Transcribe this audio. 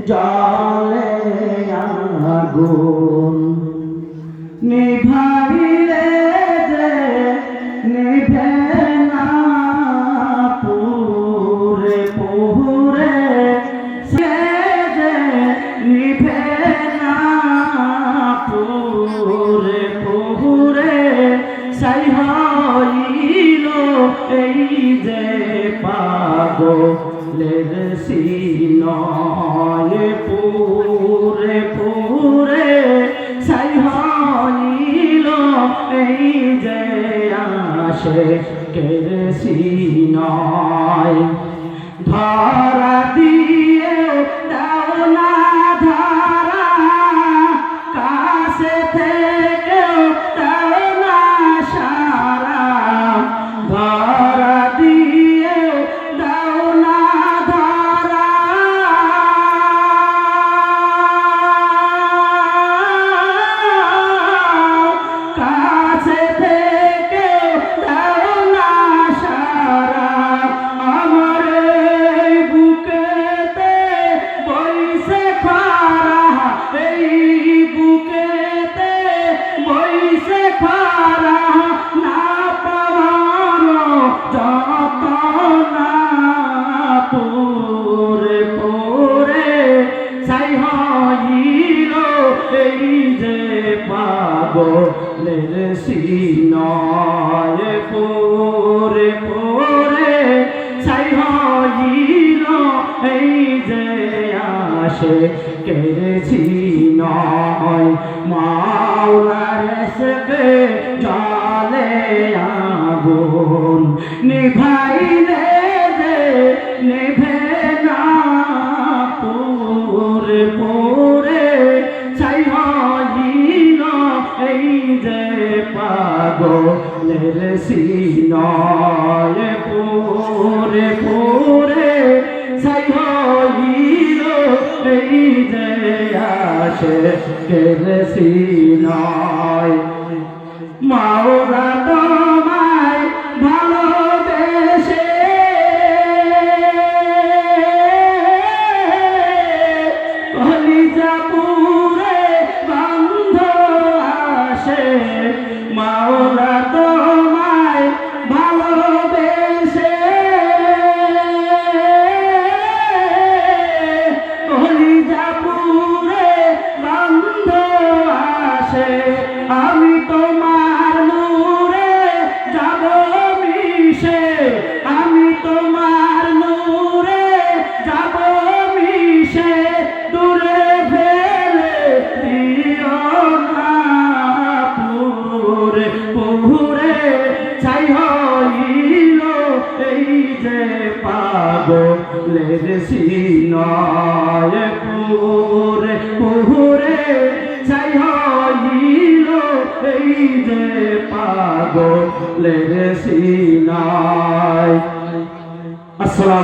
জলে আগুন নিভাইলে যে নিভে না পুরে পুরে সে যে নিভে না পুরে পুরে সাই হইল এই যে পাগলের সিনয় পুরে পুরে সাই হইল এই যে আশিকের সিনয় ধরা দিয়ে দাও না ধরা কাছে থেকেও দাও না সারা ধরা দিয়ে দাও না ধরা কাছে থেকেও দাও না সারা আমার এই বুকেতে বইসে খরা এই বুকেতে বইসে খরা না পাওয়ানো যতনা পুরে পুরে সাই হইল এই যে পাগলের সিনয় পুরে পুরে সাই হইল এই যে আশিকের সিনয় মাওলার ইশকে জলে আগুন নিভাইলে যে নিভে না পুরে পুরে ছাই হইল এই যে পাগলের সিনয় পুরে পুরে ছাই হইল এই যে আশিকের সিনয় মাওলা তোমায় ভালোবেসে কলিজা পুরে গন্ধ আসে মাওলা তোমায় ভালোবেসে কলিজা পুরে গন্ধ আসে আমি তোমার নূরে যাব মিশে আমি তোমার নূরে যাব মিশে দূরে ফেলে দিও না পুরে পুরে ছাই হইল এই যে পাগলের সিনয় পুরে পুরে ছাই হইল এই যে পাগলের সিনয়। আসসালাম।